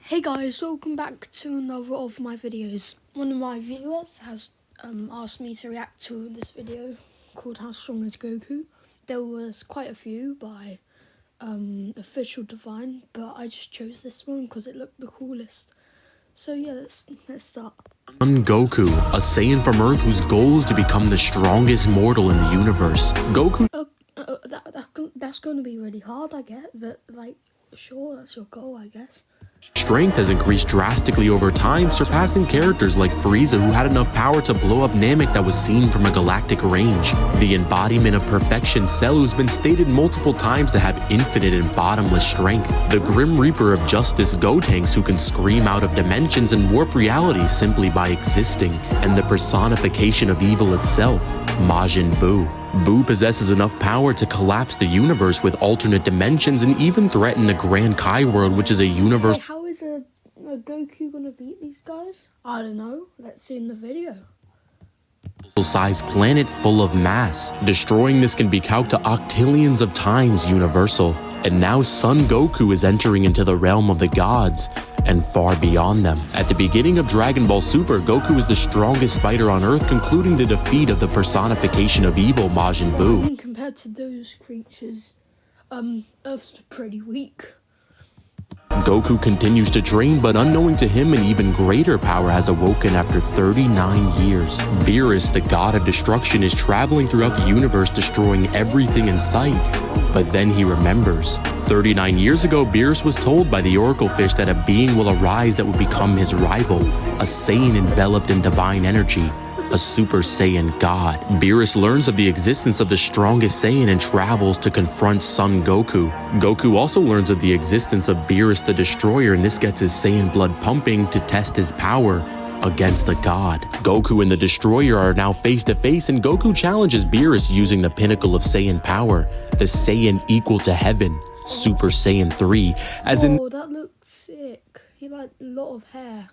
Hey guys, welcome back to another of my videos. One of my viewers has asked me to react to this video called How Strong is Goku? There was quite a few by Official Divine, but I just chose this one because it looked the coolest. So yeah, let's start. Goku, a Saiyan from Earth whose goal is to become the strongest mortal in the universe. Goku That's going to be really hard, I get, but like, sure, that's your goal, I guess. Strength has increased drastically over time, surpassing characters like Frieza, who had enough power to blow up Namek that was seen from a galactic range. The embodiment of perfection, Cell, who's been stated multiple times to have infinite and bottomless strength. The Grim Reaper of Justice, Gotenks, who can scream out of dimensions and warp reality simply by existing. And the personification of evil itself, Majin Buu. Buu possesses enough power to collapse the universe with alternate dimensions and even threaten the Grand Kai world, which is a universe. Wait, how is a Goku gonna beat these guys? I don't know. Let's see in the video. Sized planet full of mass. Destroying this can be calced to octillions of times universal. And now Son Goku is entering into the realm of the gods and far beyond them. At the beginning of Dragon Ball Super, Goku is the strongest fighter on Earth, concluding the defeat of the personification of evil, Majin Buu. I mean, compared to those creatures, Earth's pretty weak. Goku continues to train, but unknowing to him, an even greater power has awoken after 39 years. Beerus, the god of destruction, is traveling throughout the universe, destroying everything in sight. But then he remembers. 39 years ago, Beerus was told by the Oracle Fish that a being will arise that will become his rival, a Saiyan enveloped in divine energy. A Super Saiyan God. Beerus learns of the existence of the strongest Saiyan and travels to confront Son Goku. Goku also learns of the existence of Beerus the Destroyer, and this gets his Saiyan blood pumping to test his power against a god. Goku and the Destroyer are now face to face, and Goku challenges Beerus using the pinnacle of Saiyan power, the Saiyan equal to heaven, Super Saiyan 3, as in— Oh, that looks sick. He had a lot of hair.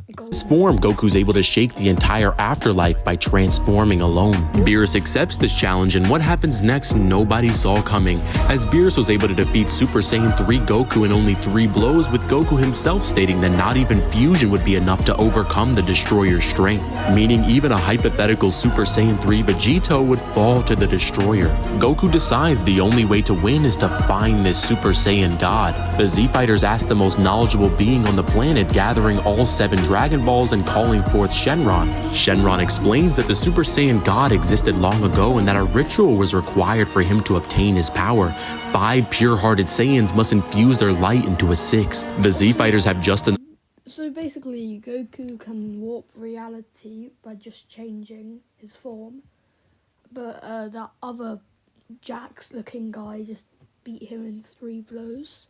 In this form, Goku's able to shake the entire afterlife by transforming alone. Beerus accepts this challenge, and what happens next nobody saw coming, as Beerus was able to defeat Super Saiyan 3 Goku in only 3 blows, with Goku himself stating that not even fusion would be enough to overcome the Destroyer's strength, meaning even a hypothetical Super Saiyan 3 Vegito would fall to the Destroyer. Goku decides the only way to win is to find this Super Saiyan God. The Z-Fighters ask the most knowledgeable being on the planet, gathering all 7 Dragon Balls and calling forth Shenron. Shenron explains that the Super Saiyan God existed long ago and that a ritual was required for him to obtain his power. 5 pure-hearted Saiyans must infuse their light into a 6th. The Z-Fighters have just enough. So basically, Goku can warp reality by just changing his form, but that other Jax-looking guy just beat him in 3 blows.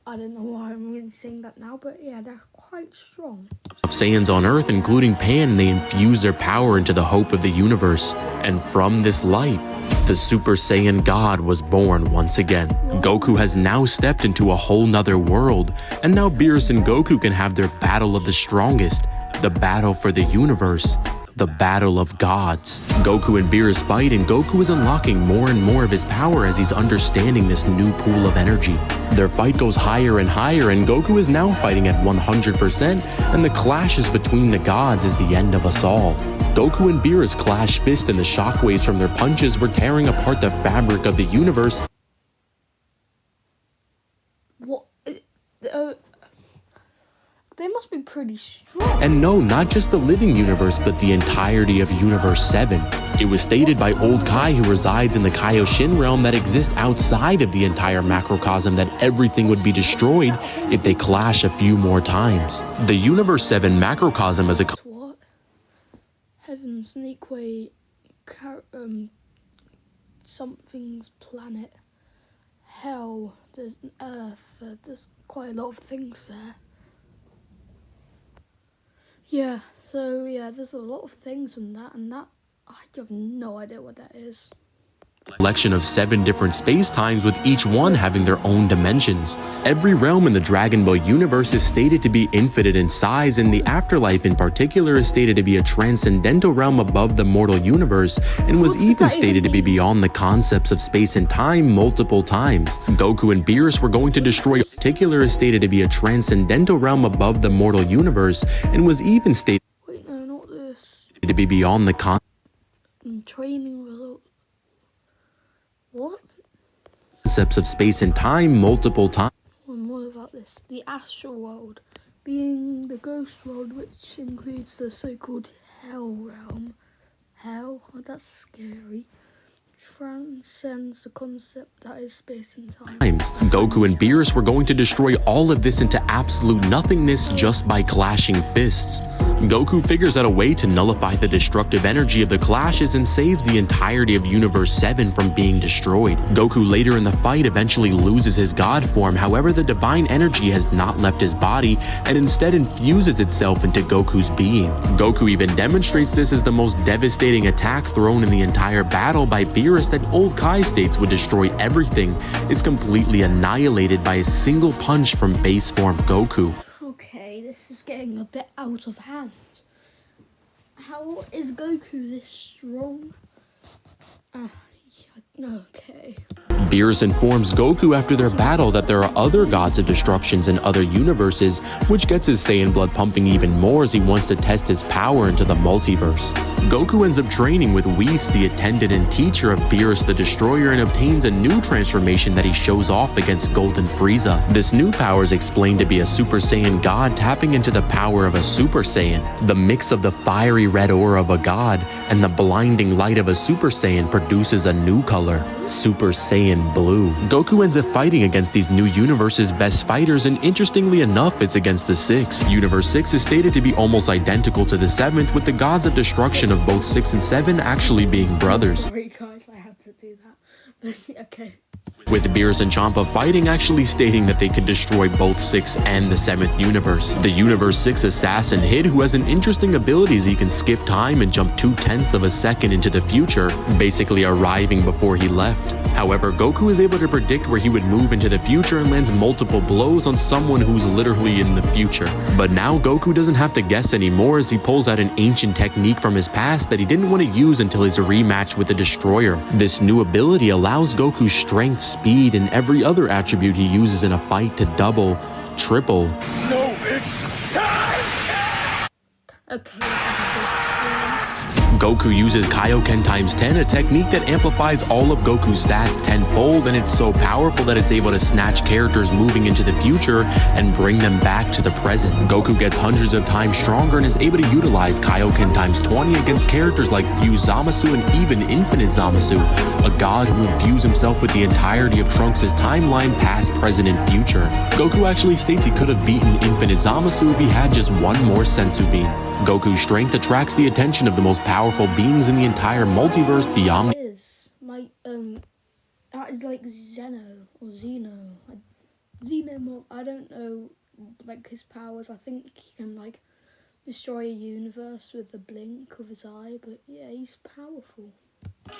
I don't know why I'm really saying that now, but yeah, they're quite strong. Saiyans on Earth, including Pan, and they infuse their power into the hope of the universe. And from this light, the Super Saiyan God was born once again. Goku has now stepped into a whole nother world, and now Beerus and Goku can have their battle of the strongest, the battle for the universe, the battle of gods. Goku and Beerus fight, and Goku is unlocking more and more of his power as he's understanding this new pool of energy. Their fight goes higher and higher, and Goku is now fighting at 100%, and the clashes between the gods is the end of us all. Goku and Beerus clash fists, and the shockwaves from their punches were tearing apart the fabric of the universe. What? They must be pretty strong. And no, not just the living universe, but the entirety of Universe 7. It was stated by Old Kai, who resides in the Kaioshin realm that exists outside of the entire macrocosm, that everything would be destroyed if they clash a few more times. The Universe 7 macrocosm is a— What? Heaven, Sneakway, something's planet. Hell, there's an Earth. There's quite a lot of things there. Yeah, so yeah, there's a lot of things in that, and that, I have no idea what that is. Collection of 7 different space-times, with each one having their own dimensions. Every realm in the Dragon Ball universe is stated to be infinite in size, and the afterlife in particular is stated to be a transcendental realm above the mortal universe, and was even stated to be beyond the concepts of space and time multiple times. Goku and Beerus were going to destroy. Particular is stated to be a transcendental realm above the mortal universe, and was even stated Wait, no, not this. to be beyond the Training result. What? concepts of space and time multiple times. And what about this? The astral world, being the ghost world, which includes the so-called hell realm. Hell? Oh, that's scary. Transcends the concept that is space and time. Goku and Beerus were going to destroy all of this into absolute nothingness just by clashing fists. Goku figures out a way to nullify the destructive energy of the clashes and saves the entirety of Universe 7 from being destroyed. Goku later in the fight eventually loses his god form, however the divine energy has not left his body and instead infuses itself into Goku's being. Goku even demonstrates this as the most devastating attack thrown in the entire battle by Beerus that old Kai states would destroy everything is completely annihilated by a single punch from base form Goku. Okay, this is getting a bit out of hand. How is Goku this strong? Okay. Beerus informs Goku after their battle that there are other gods of destructions in other universes, which gets his Saiyan blood pumping even more as he wants to test his power into the multiverse. Goku ends up training with Whis, the attendant and teacher of Beerus the Destroyer, and obtains a new transformation that he shows off against Golden Frieza. This new power is explained to be a Super Saiyan God tapping into the power of a Super Saiyan. The mix of the fiery red aura of a god and the blinding light of a Super Saiyan produces a new color, Super Saiyan Blue. Goku ends up fighting against these new universe's best fighters, and interestingly enough, it's against the 6th. Universe 6 is stated to be almost identical to the 7th, with the gods of destruction of both 6 and 7 actually being brothers. Sorry guys, I had to do that. Okay. With Beerus and Champa fighting actually stating that they could destroy both 6 and the 7th universe. The Universe 6 assassin Hid, who has an interesting ability as he can skip time and jump 0.2 of a second into the future, basically arriving before he left. However, Goku is able to predict where he would move into the future and lands multiple blows on someone who's literally in the future. But now Goku doesn't have to guess anymore as he pulls out an ancient technique from his past that he didn't want to use until his rematch with the Destroyer. This new ability allows Goku's strength, speed, and every other attribute he uses in a fight to double, triple. No, it's time! Okay. Goku uses Kaioken times 10, a technique that amplifies all of Goku's stats tenfold, and it's so powerful that it's able to snatch characters moving into the future and bring them back to the present. Goku gets hundreds of times stronger and is able to utilize Kaioken times 20 against characters like Fused Zamasu and even Infinite Zamasu, a god who infused himself with the entirety of Trunks' timeline, past, present, and future. Goku actually states he could have beaten Infinite Zamasu if he had just one more Senzu bean. Goku's strength attracts the attention of the most powerful beings in the entire multiverse beyond. That is like Zeno or Zeno. Xenomorph, I don't know, like his powers. I think he can like destroy a universe with the blink of his eye, but yeah, he's powerful.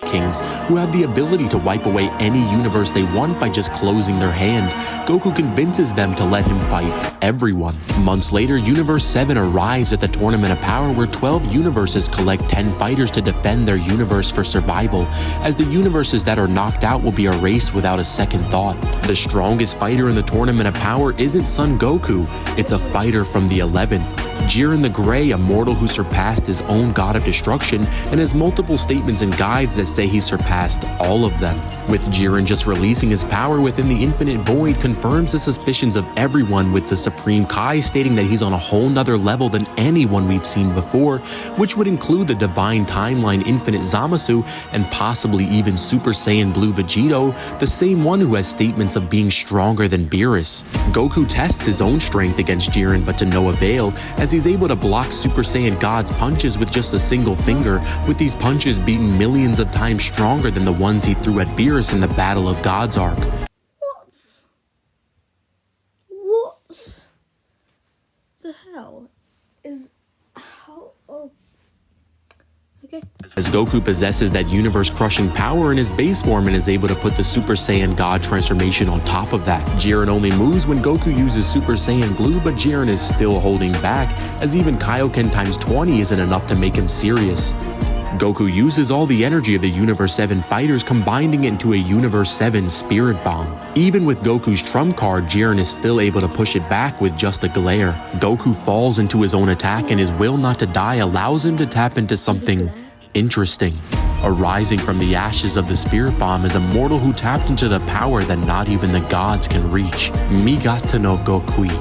Kings, who have the ability to wipe away any universe they want by just closing their hand. Goku convinces them to let him fight everyone. Months later, Universe 7 arrives at the Tournament of Power, where 12 universes collect 10 fighters to defend their universe for survival, as the universes that are knocked out will be erased without a second thought. The strongest fighter in the Tournament of Power isn't Son Goku, it's a fighter from the 11th. Jiren the Grey, a mortal who surpassed his own god of destruction, and has multiple statements and guides that say he surpassed all of them. With Jiren just releasing his power within the infinite void confirms the suspicions of everyone, with the Supreme Kai stating that he's on a whole nother level than anyone we've seen before, which would include the Divine Timeline Infinite Zamasu and possibly even Super Saiyan Blue Vegito, the same one who has statements of being stronger than Beerus. Goku tests his own strength against Jiren, but to no avail, as he's able to block Super Saiyan God's punches with just a single finger, with these punches being millions of times stronger than the ones he threw at Beerus in the Battle of God's Arc. What the hell is how? Oh, okay. as Goku possesses that universe-crushing power in his base form and is able to put the Super Saiyan God transformation on top of that. Jiren only moves when Goku uses Super Saiyan Blue, but Jiren is still holding back, as even Kaioken times 20 isn't enough to make him serious. Goku uses all the energy of the Universe 7 fighters, combining it into a Universe 7 Spirit Bomb. Even with Goku's trump card, Jiren is still able to push it back with just a glare. Goku falls into his own attack, and his will not to die allows him to tap into something interesting. Arising from the ashes of the Spirit Bomb is a mortal who tapped into the power that not even the gods can reach. Migata no Gokui,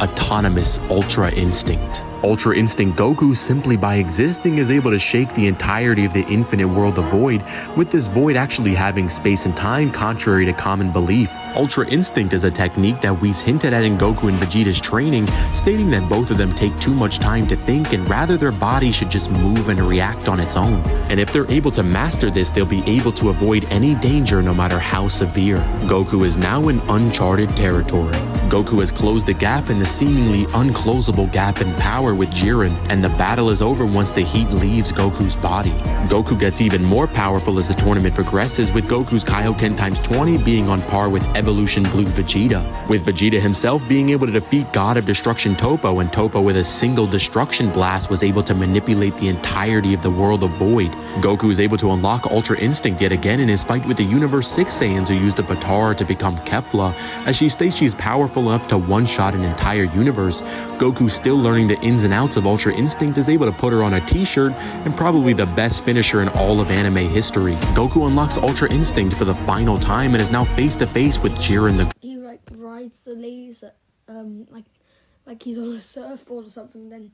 autonomous Ultra Instinct. Ultra Instinct Goku, simply by existing, is able to shake the entirety of the infinite world of Void, with this void actually having space and time, contrary to common belief. Ultra Instinct is a technique that Whis hinted at in Goku and Vegeta's training, stating that both of them take too much time to think and rather their body should just move and react on its own. And if they're able to master this, they'll be able to avoid any danger no matter how severe. Goku is now in uncharted territory. Goku has closed the gap in the seemingly unclosable gap in power with Jiren, and the battle is over once the heat leaves Goku's body. Goku gets even more powerful as the tournament progresses, with Goku's Kaioken times 20 being on par with Evolution Blue Vegeta, with Vegeta himself being able to defeat God of Destruction Toppo, and Toppo with a single Destruction Blast was able to manipulate the entirety of the world of Void. Goku is able to unlock Ultra Instinct yet again in his fight with the Universe 6 Saiyans who used the Potara to become Kefla, as she states she's powerful enough to one-shot an entire universe. Goku, still learning the ins and outs of Ultra Instinct, is able to put her on a t-shirt, and probably the best finisher in all of anime history. Goku unlocks Ultra Instinct for the final time and is now face-to-face with Jiren the... He like rides the laser, like he's on a surfboard or something, then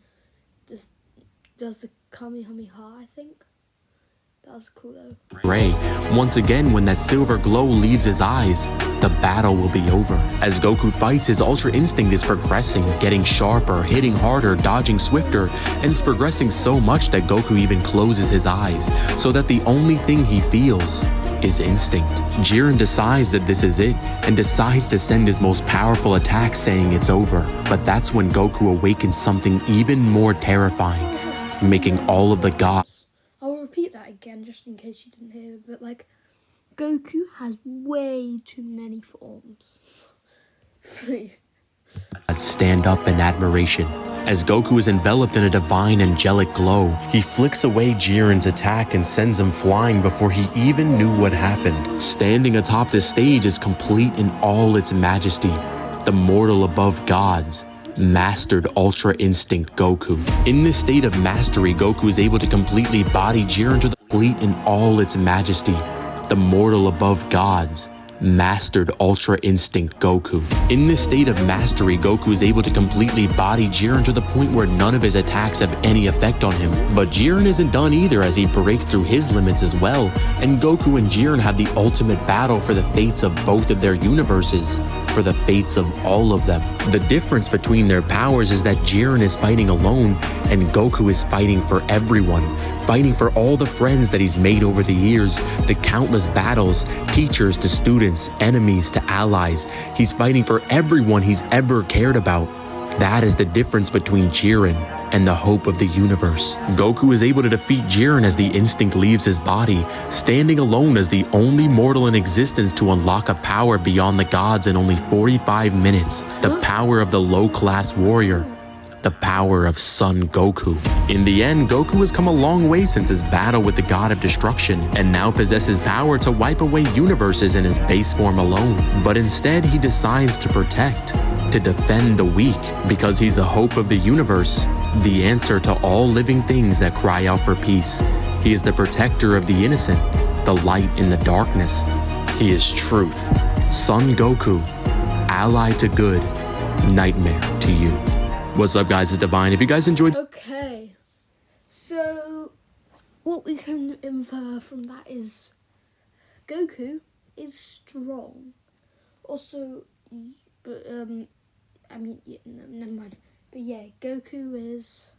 just does the Kamehameha, I think. That was cool though. Ray. Once again, when that silver glow leaves his eyes, the battle will be over. As Goku fights, his Ultra Instinct is progressing, getting sharper, hitting harder, dodging swifter, and it's progressing so much that Goku even closes his eyes, so that the only thing he feels is instinct. Jiren decides that this is it, and decides to send his most powerful attack, saying it's over. But that's when Goku awakens something even more terrifying, making all of the gods... I'll repeat that again just in case you didn't hear, but like, Goku has way too many forms. stand up in admiration. As Goku is enveloped in a divine angelic glow, he flicks away Jiren's attack and sends him flying before he even knew what happened. Standing atop the stage is complete in all its majesty, the mortal above gods, mastered Ultra Instinct Goku. In this state of mastery, Goku is able to completely body Jiren to the complete in all its majesty, the mortal above gods, mastered Ultra Instinct Goku. In this state of mastery, Goku is able to completely body Jiren to the point where none of his attacks have any effect on him. But Jiren isn't done either, as he breaks through his limits as well, and Goku and Jiren have the ultimate battle for the fates of both of their universes, for the fates of all of them. The difference between their powers is that Jiren is fighting alone and Goku is fighting for everyone, fighting for all the friends that he's made over the years, the countless battles, teachers to students, enemies to allies. He's fighting for everyone he's ever cared about. That is the difference between Jiren and the hope of the universe. Goku is able to defeat Jiren as the instinct leaves his body, standing alone as the only mortal in existence to unlock a power beyond the gods in only 45 minutes. The power of the low-class warrior. The power of Son Goku. In the end, Goku has come a long way since his battle with the God of Destruction, and now possesses power to wipe away universes in his base form alone. But instead, he decides to protect, to defend the weak, because he's the hope of the universe, the answer to all living things that cry out for peace. He is the protector of the innocent, the light in the darkness. He is truth. Son Goku, ally to good, nightmare to you. What's up, guys? It's Divine. If you guys enjoyed... Okay, so what we can infer from that is Goku is strong. Also, but I mean, yeah, no, never mind. But yeah, Goku is